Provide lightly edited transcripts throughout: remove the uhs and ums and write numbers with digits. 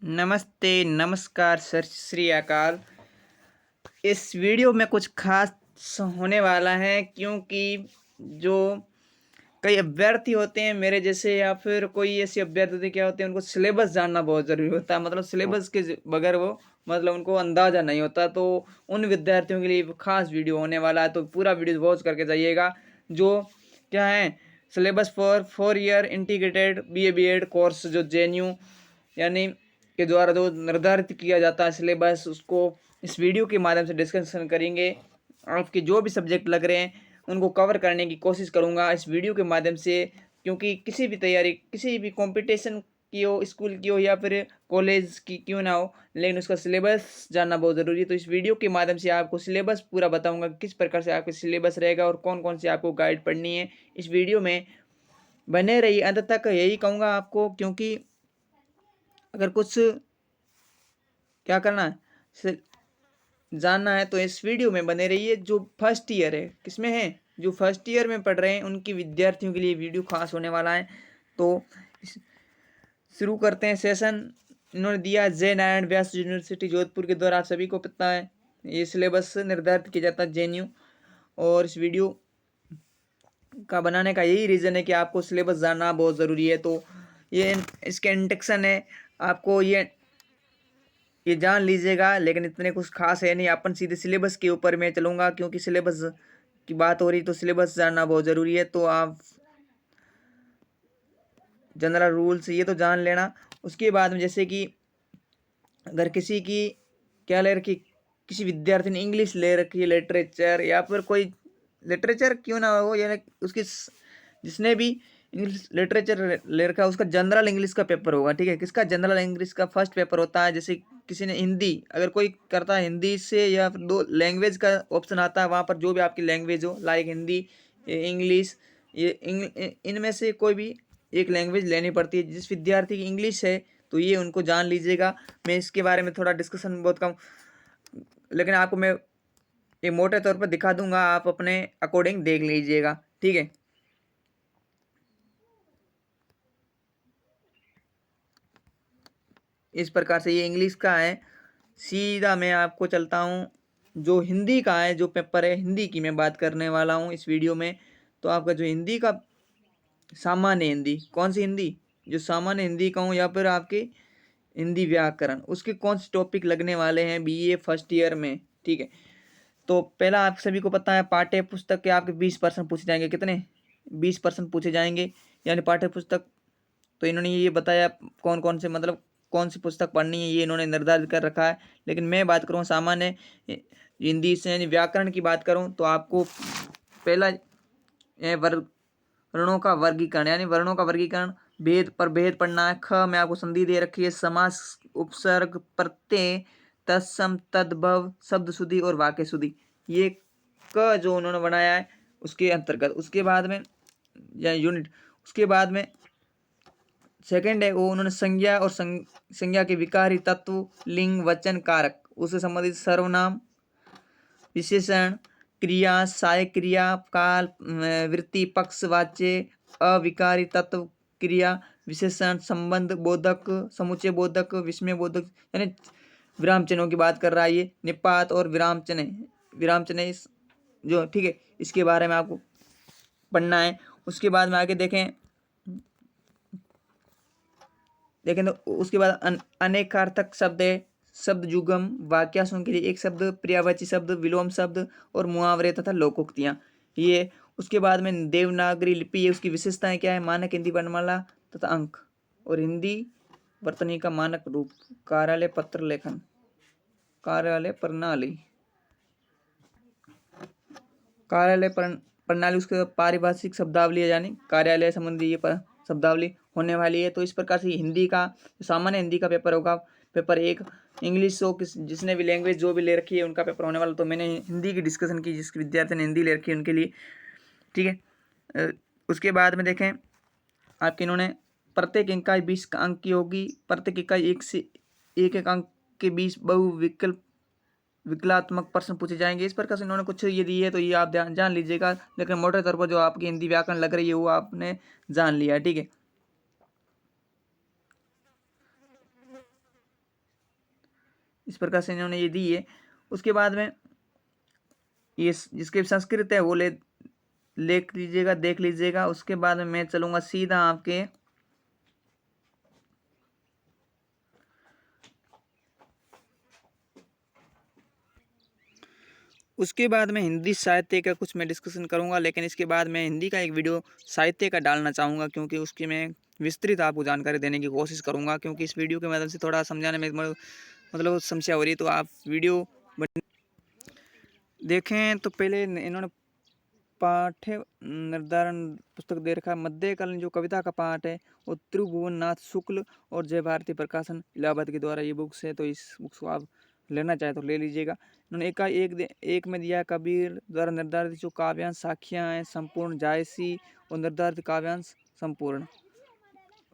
नमस्ते, नमस्कार, सत श्री अकाल। इस वीडियो में कुछ ख़ास होने वाला है क्योंकि जो कई अभ्यर्थी होते हैं मेरे जैसे या फिर कोई ऐसे अभ्यर्थी क्या होते हैं उनको सिलेबस जानना बहुत ज़रूरी होता है। मतलब सिलेबस के बगैर वो मतलब उनको अंदाज़ा नहीं होता। तो उन विद्यार्थियों के लिए ख़ास वीडियो होने वाला है, तो पूरा वीडियो वॉच करके जाइएगा। जो क्या है, syllabus for 4 year integrated BA BEd course जो जेएनयू यानी के द्वारा जो निर्धारित किया जाता है सिलेबस, उसको इस वीडियो के माध्यम से डिस्कशन करेंगे। आपके जो भी सब्जेक्ट लग रहे हैं उनको कवर करने की कोशिश करूँगा इस वीडियो के माध्यम से, क्योंकि किसी भी तैयारी किसी भी कंपटीशन की हो, स्कूल की हो या फिर कॉलेज की क्यों ना हो, लेकिन उसका सिलेबस जानना बहुत ज़रूरी है। तो इस वीडियो के माध्यम से आपको सिलेबस पूरा बताऊंगा, किस प्रकार से आपका सिलेबस रहेगा और कौन कौन से आपको गाइड पढ़नी है। इस वीडियो में बने रहिए अंत तक, यही कहूँगा आपको, क्योंकि अगर कुछ क्या करना है जानना है तो इस वीडियो में बने रहिए। जो फर्स्ट ईयर है, किसमें है, जो फर्स्ट ईयर में पढ़ रहे हैं उनकी विद्यार्थियों के लिए वीडियो खास होने वाला है। तो शुरू करते हैं सेशन। इन्होंने दिया जय नारायण व्यास यूनिवर्सिटी जोधपुर के द्वारा, आप सभी को पता है ये सिलेबस निर्धारित किया जाता है जेएनयू। और इस वीडियो का बनाने का यही रीज़न है कि आपको सिलेबस जानना बहुत ज़रूरी है। तो ये इसके इंट्रोडक्शन है, आपको ये जान लीजिएगा, लेकिन इतने कुछ खास है नहीं। अपन सीधे सिलेबस के ऊपर मैं चलूँगा, क्योंकि सिलेबस की बात हो रही तो सिलेबस जानना बहुत ज़रूरी है। तो आप जनरल रूल्स ये तो जान लेना। उसके बाद में जैसे कि अगर किसी की क्या ले रखी, किसी विद्यार्थी ने इंग्लिश ले रखी है, लिटरेचर या फिर कोई लिटरेचर क्यों ना हो, यानी उसकी जिसने भी इंग्लिश लिटरेचर ले रखा है उसका जनरल इंग्लिश का पेपर होगा। ठीक है, किसका जनरल इंग्लिश का फर्स्ट पेपर होता है। जैसे किसी ने हिंदी अगर कोई करता है हिंदी से, या फिर दो लैंग्वेज का ऑप्शन आता है, वहाँ पर जो भी आपकी लैंग्वेज हो, लाइक हिंदी, इंग्लिश, इनमें से कोई भी एक लैंग्वेज लेनी पड़ती है। जिस विद्यार्थी की इंग्लिश है तो ये उनको जान लीजिएगा। मैं इसके बारे में थोड़ा डिस्कशन बहुत कम, लेकिन आपको मैं एक मोटे तौर पर दिखा दूंगा, आप अपने अकॉर्डिंग देख लीजिएगा। ठीक है, इस प्रकार से ये इंग्लिश का है। सीधा मैं आपको चलता हूँ जो हिंदी का है, जो पेपर है हिंदी की मैं बात करने वाला हूँ इस वीडियो में। तो आपका जो हिंदी का सामान्य हिंदी, कौन सी हिंदी, जो सामान्य हिंदी का हूँ या फिर आपकी हिंदी व्याकरण, उसके कौन से टॉपिक लगने वाले हैं बीए फर्स्ट ईयर में। ठीक है, तो पहला आप सभी को पता है पाठ्य पुस्तक के आपके 20% पूछे जाएंगे। कितने? 20% पूछे जाएंगे, यानी पाठ्य पुस्तक। तो इन्होंने ये बताया कौन कौन से, मतलब कौन सी पुस्तक पढ़नी है, ये इन्होंने निर्धारित कर रखा है। लेकिन मैं बात करूँ सामान्य हिंदी से, यानी व्याकरण की बात करूँ, तो आपको पहला वर्णों का वर्गीकरण, यानी वर्णों का वर्गीकरण, भेद पर भेद पढ़ना है। ख में आपको संधि दे रखी है, समास, उपसर्ग, प्रत्यय, तत्सम, तद्भव, शब्द शुद्धि और वाक्य शुद्धि, ये क जो उन्होंने बनाया है उसके अंतर्गत। उसके बाद में या यूनिट, उसके बाद में सेकंड है वो उन्होंने संज्ञा और संज्ञा के विकारी तत्व, लिंग, वचन, कारक, उससे संबंधित सर्वनाम, विशेषण, क्रिया, सहायक क्रिया, काल, वृत्ति, पक्ष, वाच्य, अविकारी तत्व, क्रिया, विशेषण, संबंध बोधक, समुच्चय बोधक, विस्मय बोधक, यानी विराम चिन्हों की बात कर रहा है ये। निपात और विराम चिन्ह, विराम चिन्ह जो, ठीक है, इसके बारे में आपको पढ़ना है। उसके बाद में आगे देखें देखें तो उसके बाद अनेकार्थक शब्द है, शब्द जुगम, वाक्यांशों के लिए एक शब्द, पर्यायवाची शब्द, विलोम शब्द और मुहावरे तथा लोकोक्तियाँ, ये। उसके बाद में देवनागरी लिपि है, उसकी विशेषताएं क्या है, मानक हिंदी वर्णमाला तथा अंक, और हिंदी वर्तनी का मानक रूप, कार्यालय पत्र लेखन, कार्यालय प्रणाली, कार्यालय प्रणाली, उसके बाद पारिभाषिक शब्दावली है, यानी कार्यालय संबंधी ये शब्दावली होने वाली है। तो इस प्रकार से हिंदी का सामान्य हिंदी का पेपर होगा, पेपर एक। इंग्लिश हो जिसने भी लैंग्वेज जो भी ले रखी है उनका पेपर होने वाला। तो मैंने हिंदी की डिस्कशन की, जिस विद्यार्थी ने हिंदी ले रखी है उनके लिए। ठीक है, उसके बाद में देखें आपके इन्होंने प्रत्येक इकाई 20 अंक की होगी, प्रत्येक इकाई एक अंक के 20 बहुविकल्प विकलात्मक प्रश्न पूछे जाएंगे। इस प्रकार से इन्होंने कुछ ये दी है, तो ये आप जान लीजिएगा। लेकिन मोटे तौर पर जो आपकी हिंदी व्याकरण लग रही है वो आपने जान लिया। ठीक है, इस प्रकार से इन्होंने ये दी है। उसके बाद में ये जिसके संस्कृत है वो लिख लीजिएगा, देख लीजिएगा। उसके बाद में मैं चलूँगा सीधा आपके उसके बाद में हिंदी साहित्य का कुछ मैं डिस्कशन करूंगा, लेकिन इसके बाद मैं हिंदी का एक वीडियो साहित्य का डालना चाहूँगा, क्योंकि उसकी मैं विस्तृत आपको जानकारी देने की कोशिश करूंगा, क्योंकि इस वीडियो के माध्यम से थोड़ा समझाने में मतलब समस्या हो रही है। तो आप वीडियो देखें। तो पहले इन्होंने पाठ्य निर्धारण पुस्तक दे रखा है। मध्यकालीन जो कविता का पाठ है वो त्रिभुवन नाथ शुक्ल और जय भारती प्रकाशन इलाहाबाद के द्वारा ये बुक्स है। तो इस बुक्स को आप लेना चाहे तो ले लीजिएगा। इन्होंने एक में दिया कबीर द्वारा निर्धारित जो काव्यांश साखियाँ हैं संपूर्ण जायसी और निर्धारित काव्यांश संपूर्ण,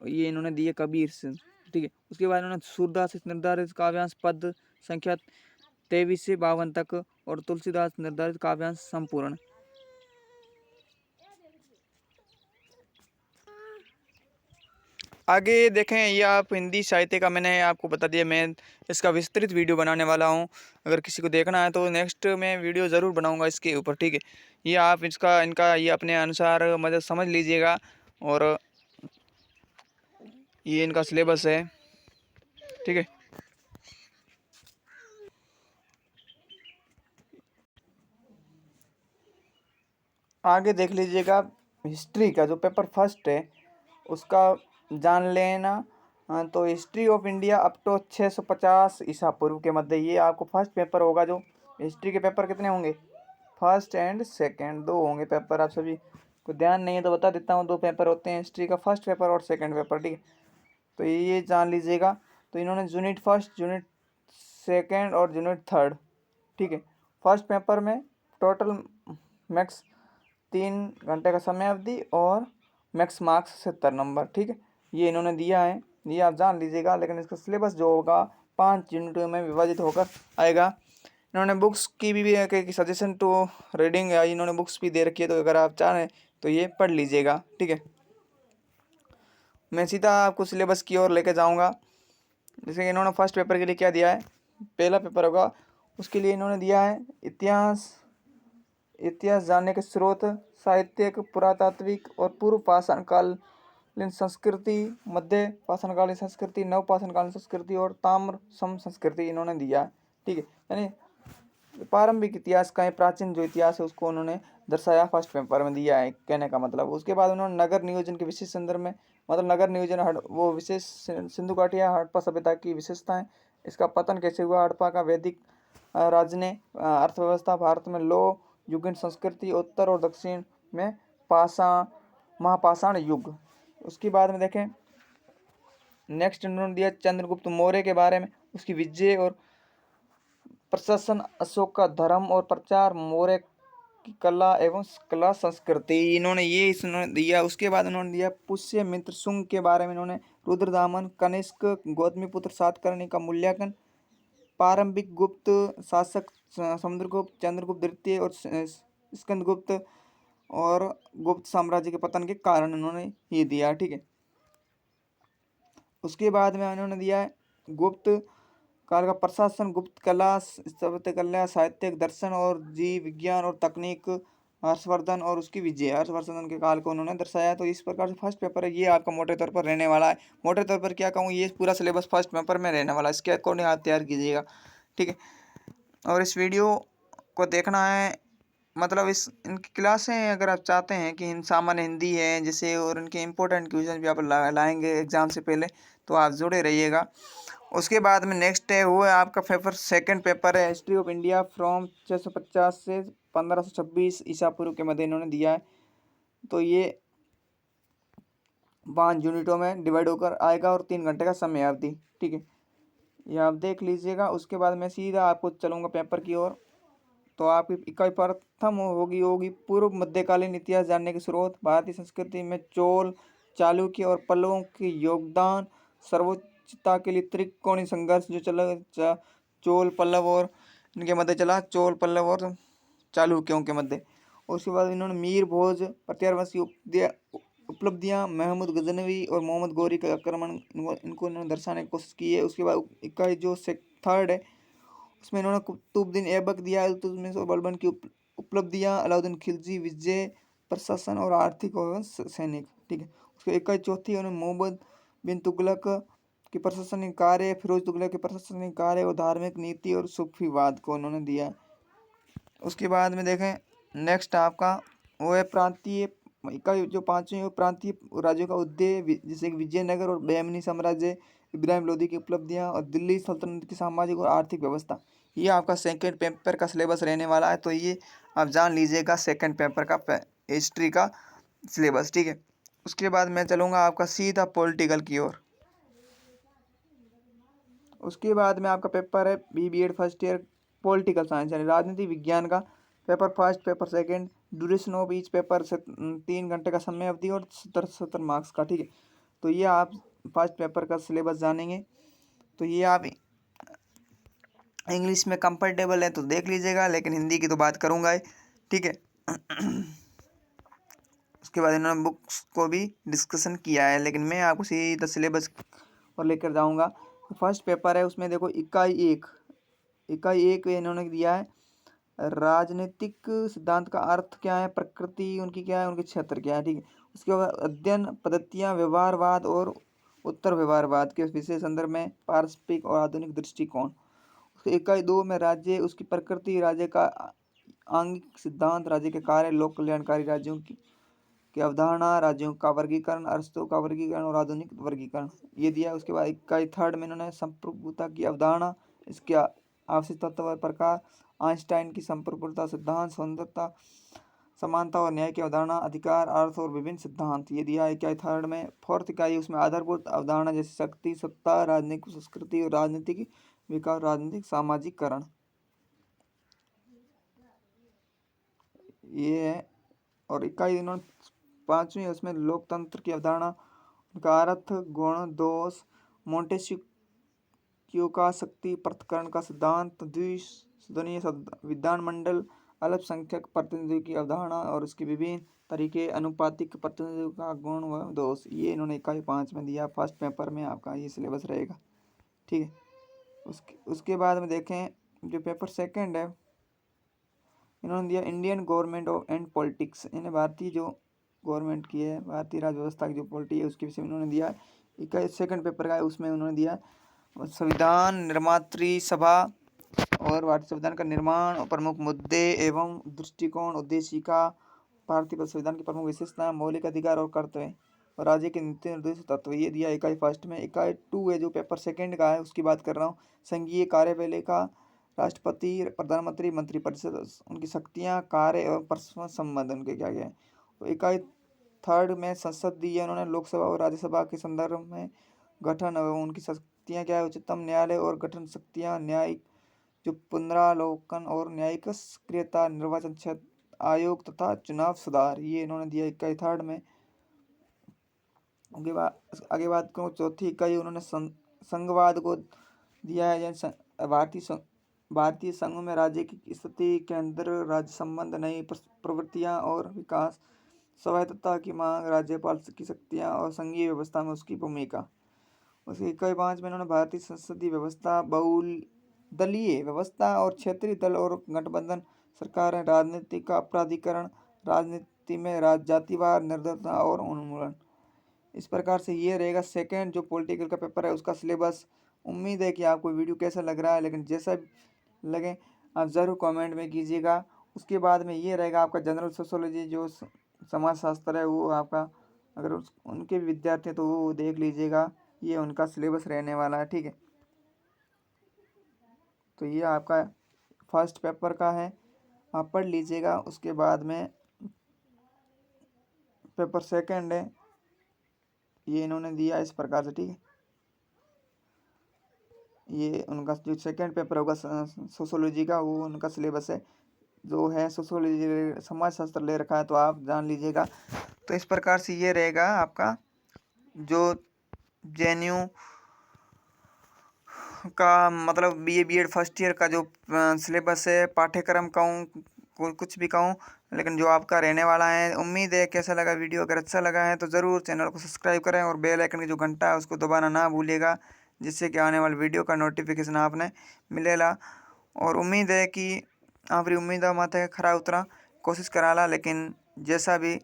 ये इन्होंने दिए कबीर से, ठीक है। उसके बाद इन्होंने सूरदास से निर्धारित काव्यांश पद संख्या 23 से 52 तक और तुलसीदास निर्धारित काव्यांश संपूर्ण। आगे देखें, ये आप हिंदी साहित्य का मैंने आपको बता दिया। मैं इसका विस्तृत वीडियो बनाने वाला हूँ। अगर किसी को देखना है तो नेक्स्ट मैं वीडियो ज़रूर बनाऊँगा इसके ऊपर, ठीक है। ये आप इनका ये अपने अनुसार मतलब समझ लीजिएगा। और ये इनका सिलेबस है, ठीक है। आगे देख लीजिएगा, हिस्ट्री का जो पेपर फर्स्ट है उसका जान लेना। तो history of India up to 650 ईसा पूर्व के मध्य, ये आपको फर्स्ट पेपर होगा। जो हिस्ट्री के पेपर कितने होंगे, फर्स्ट एंड सेकंड, दो होंगे पेपर। आप सभी को ध्यान नहीं है तो बता देता हूँ, दो पेपर होते हैं हिस्ट्री का, फर्स्ट पेपर और सेकंड पेपर, ठीक है। तो ये जान लीजिएगा। तो इन्होंने यूनिट फर्स्ट, यूनिट सेकंड और यूनिट थर्ड, ठीक है। फर्स्ट पेपर में टोटल मैक्स 3 घंटे का समय अवधि और मैक्स मार्क्स 70 नंबर, ठीक है। ये इन्होंने दिया है, ये आप जान लीजिएगा। लेकिन इसका सिलेबस जो होगा 5 यूनिटों में विभाजित होकर आएगा। इन्होंने बुक्स की भी सजेशन टू रीडिंग इन्होंने बुक्स भी दे रखी है, तो अगर आप चाहें तो ये पढ़ लीजिएगा, ठीक है। मैं सीधा आपको सिलेबस की ओर लेके जाऊंगा। जैसे कि इन्होंने फर्स्ट पेपर के लिए क्या दिया है, पहला पेपर होगा उसके लिए इन्होंने दिया है इतिहास जानने के स्रोत, साहित्यिक, पुरातात्विक और पूर्व पाषाण कालीन संस्कृति, मध्य पाषाणकालीन संस्कृति, नव पाषाणकालीन संस्कृति और ताम्र सम संस्कृति इन्होंने दिया है, ठीक है। यानी प्रारंभिक इतिहास का प्राचीन जो इतिहास है उसको उन्होंने दर्शाया, फर्स्ट पेपर में दिया है, कहने का मतलब। उसके बाद उन्होंने नगर नियोजन के विशेष संदर्भ में, मतलब नगर नियोजन वो विशेष सिंधु घाटी हड़प्पा सभ्यता की विशेषताएं, इसका पतन कैसे हुआ, हड़प्पा का वैदिक राज्य ने अर्थव्यवस्था, भारत में लो युगीन संस्कृति, उत्तर और दक्षिण में महापाषाण युग। उसके बाद में देखें नेक्स्ट इन्होंने दिया चंद्रगुप्त मौर्य के बारे में, उसकी विजय और प्रशासन, अशोक का धर्म और प्रचार, मौर्य की कला एवं कला संस्कृति, इन्होंने दिया। उसके बाद उन्होंने दिया पुष्यमित्र शुंग के बारे में, इन्होंने रुद्रदामन, कनिष्क, गौतमीपुत्र सातकर्णी का मूल्यांकन, प्रारंभिक गुप्त शासक समुद्रगुप्त, चंद्रगुप्त द्वितीय और स्कंदगुप्त और गुप्त साम्राज्य के पतन के कारण उन्होंने ये दिया, ठीक है। उसके बाद में उन्होंने दिया है गुप्त काल का प्रशासन, गुप्त कला, स्थापत्य कला, साहित्यिक, दर्शन और जीव विज्ञान और तकनीक, हर्षवर्धन और उसकी विजय, हर्षवर्धन के काल को उन्होंने दर्शाया। तो इस प्रकार से फर्स्ट पेपर है ये आपका मोटे तौर पर रहने वाला है। मोटे तौर पर क्या कहूँ, ये पूरा सिलेबस फर्स्ट पेपर में रहने वाला है, इसके अकॉर्डिंग आप तैयार कीजिएगा, ठीक है। और इस वीडियो को देखना है, मतलब इनकी क्लासें अगर आप चाहते हैं कि सामान्य हिंदी है जैसे, और इनके इंपॉर्टेंट क्वेश्चन भी आप लाएंगे एग्जाम से पहले, तो आप जुड़े रहिएगा। उसके बाद में नेक्स्ट है वो है आपका पेपर सेकंड पेपर है हिस्ट्री ऑफ इंडिया फ्रॉम 650 से 1526 ईसा पूर्व के मध्य इन्होंने दिया है। तो ये 5 यूनिटों में डिवाइड होकर आएगा और 3 घंटे का समय अवधि, ठीक है। ये आप देख लीजिएगा। उसके बाद मैं सीधा आपको चलूँगा पेपर की ओर। तो आपकी इकाई प्रथम होगी पूर्व मध्यकालीन इतिहास जानने के स्रोत, भारतीय संस्कृति में चोल, चालुक्य और पल्लवों के योगदान, सर्वोच्चता के लिए त्रिकोणीय संघर्ष जो चला चोल पल्लव और इनके मध्य चला, चोल पल्लव और चालुक्यों के मध्य। उसके बाद इन्होंने मीर भोज, प्रत्यावर्षी उपलब्धियां, महमूद गजनवी और मोहम्मद गौरी का आक्रमण, इनको इन्होंने दर्शाने की कोशिश की है। उसके बाद इकाई जो थर्ड है इसमें इन्होंने कुतुबुद्दीन ऐबक दिया, इल्तुतमिश और बलबन की उपलब्धियां, अलाउद्दीन खिलजी, विजय, प्रशासन और आर्थिक और सैनिक। ठीक है। उसके 21 उन्होंने मोहम्मद बिन तुगलक के प्रशासनिक कार्य, फिरोज तुगलक के प्रशासनिक कार्य और धार्मिक नीति और सूफीवाद को उन्होंने दिया। उसके बाद में देखें नेक्स्ट आपका वो है प्रांतीय का जो पांचवी वो प्रांतीय राज्यों का उदय, जैसे कि विजयनगर और बहमनी साम्राज्य, इब्राहिम लोदी की उपलब्धियां और दिल्ली सल्तनत की सामाजिक और आर्थिक व्यवस्था। ये आपका सेकंड पेपर का सिलेबस रहने वाला है, तो ये आप जान लीजिएगा सेकंड पेपर का हिस्ट्री का सिलेबस। ठीक है। उसके बाद मैं चलूँगा आपका सीधा पॉलिटिकल की ओर। उसके बाद में आपका पेपर है BBEd first year political science यानी राजनीति विज्ञान का paper first, paper second, duration of each paper से 3 घंटे का समय अवधि और 70 मार्क्स का। ठीक है। तो ये आप फर्स्ट पेपर का सिलेबस जानेंगे। तो ये आप इंग्लिश में कंफर्टेबल है तो देख लीजिएगा, लेकिन हिंदी की तो बात करूँगा ही। ठीक है। उसके बाद इन्होंने बुक्स को भी डिस्कशन किया है, लेकिन मैं आपको सीधा सिलेबस और लेकर जाऊँगा। फर्स्ट पेपर है उसमें देखो इकाई एक इन्होंने दिया है राजनीतिक सिद्धांत का अर्थ क्या है, प्रकृति उनकी क्या है, उनके क्षेत्र क्या है। ठीक है। उसके बाद अध्ययन पद्धतियाँ, व्यवहारवाद और उत्तर व्यवहारवाद के विषय संदर्भ में पारस्परिक और आधुनिक दृष्टिकोण। उसके इकाई 2 में राज्य, उसकी प्रकृति, राज्य का आंगिक सिद्धांत, राज्य के कार्य, लोक कल्याणकारी राज्यों की अवधारणा, राज्यों का वर्गीकरण, अरस्तु का वर्गीकरण और आधुनिक वर्गीकरण ये दिया है। उसके बाद इकाई 3 में इन्होंने संप्रभुता की अवधारणा, इसके आवश्यक तत्व और प्रकार, आइंस्टाइन की संप्रभुता सिद्धांत, स्वतंत्रता, समानता और न्याय की अवधारणा, अधिकार, अर्थ और विभिन्न सिद्धांत ये दिया है इकाई 3 में। फोर्थ इकाई उसमें आधारभूत अवधारणा जैसे शक्ति, सत्ता, राजनीतिक संस्कृति और राजनीतिक विकास, राजनीतिक सामाजिकरण ये है। और इकाई इन्होंने 5वीं उसमें लोकतंत्र की अवधारणा, उनका अर्थ, गुण, दोष, मोंटेस्क्यू का शक्ति पृथक्करण का सिद्धांत, द्विसदनीय विधानमंडल, अल्पसंख्यक प्रतिनिधित्व की अवधारणा और उसके विभिन्न तरीके, अनुपातिक प्रतिनिधित्व का गुण व दोष ये इन्होंने इकाई 5 में दिया। फर्स्ट पेपर में आपका ये सिलेबस रहेगा। ठीक है। उसके बाद में देखें जो पेपर सेकंड है इन्होंने दिया Indian government of and politics, इन्हें भारतीय जो गवर्नमेंट की है, भारतीय राज्य व्यवस्था की जो पॉलिटी है उसके विषय में उन्होंने दिया है। इकाई सेकंड पेपर का है उसमें उन्होंने दिया संविधान निर्मात्री सभा और भारतीय संविधान का निर्माण, प्रमुख मुद्दे एवं दृष्टिकोण, उद्देशिका, भारतीय संविधान की प्रमुख विशेषताएं, मौलिक अधिकार और कर्तव्य और राज्य के नीति निर्देश तत्व ये दिया इकाई फर्स्ट में। इकाई 2 है जो पेपर सेकंड का है उसकी बात कर रहा हूँ। संघीय कार्यपालिका, राष्ट्रपति, प्रधानमंत्री, मंत्रिपरिषद, उनकी शक्तियाँ, कार्य एवं परस्पर संबंध उनके क्या क्या है। तो इकाई 3 में संसद दी है उन्होंने, लोकसभा और राज्यसभा के संदर्भ में गठन एवं उनकी शक्तियाँ क्या है, उच्चतम न्यायालय और गठन शक्तियाँ, न्यायिक जो पुनरावलोकन और न्यायिक सक्रियता, निर्वाचन क्षेत्र आयोग तथा चुनाव सुधार ये इन्होंने दिया इकाई 3 में। आगे बात करूँ चौथी इकाई उन्होंने संघवाद को दिया है, भारतीय संघ में राज्य की स्थिति, केंद्र राज्य संबंध, नई प्रवृत्तियां और विकास, स्वायत्तता की मांग, राज्यपाल की शक्तियां और संघीय व्यवस्था में उसकी भूमिका। उसकी इकाई 5 में इन्होंने भारतीय संसदीय व्यवस्था, बहुदलीय व्यवस्था और क्षेत्रीय दल और गठबंधन सरकारें, राजनीति का अपराधीकरण, राजनीति में जातिवाद, निर्दलता और उन्मूलन। इस प्रकार से ये रहेगा सेकंड जो पॉलिटिकल का पेपर है उसका सिलेबस। उम्मीद है कि आपको वीडियो कैसा लग रहा है, लेकिन जैसा लगे आप ज़रूर कमेंट में कीजिएगा। उसके बाद में ये रहेगा आपका जनरल सोशोलॉजी जो समाज शास्त्र है वो आपका अगर उनके विद्यार्थी हैं तो वो देख लीजिएगा, ये उनका सिलेबस रहने वाला है। ठीक है। तो ये आपका फर्स्ट पेपर का है, आप पढ़ लीजिएगा। उसके बाद में पेपर सेकंड है ये इन्होंने दिया इस प्रकार से। ठीक है। ये उनका जो सेकंड पेपर होगा सोशोलॉजी का वो उनका सिलेबस है जो है सोशोलॉजी समाज शास्त्र ले रखा है, तो आप जान लीजिएगा। तो इस प्रकार से ये रहेगा आपका जो JNU का मतलब BA/BEd फर्स्ट ईयर का जो सिलेबस है, पाठ्यक्रम कहूँ कुछ भी कहूँ, लेकिन जो आपका रहने वाला है। उम्मीद है कैसा लगा वीडियो, अगर अच्छा लगा है तो ज़रूर चैनल को सब्सक्राइब करें और बेल आइकन की जो घंटा है उसको दबाना ना भूलिएगा, जिससे कि आने वाली वीडियो का नोटिफिकेशन आपने मिलेगा। और उम्मीद है कि आपकी उम्मीद मत है खरा उतरा, कोशिश करा ला, लेकिन जैसा भी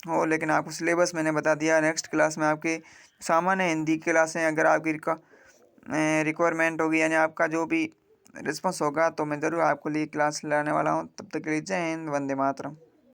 हो, लेकिन आपको सिलेबस मैंने बता दिया। नेक्स्ट क्लास में आपके सामान्य हिंदी क्लासें अगर आपकी रिक्वायरमेंट होगी, यानी आपका जो भी रिस्पॉन्स होगा, तो मैं ज़रूर आपके लिए क्लास लाने वाला हूँ। तब तक के लिए जय हिंद, वंदे मातरम।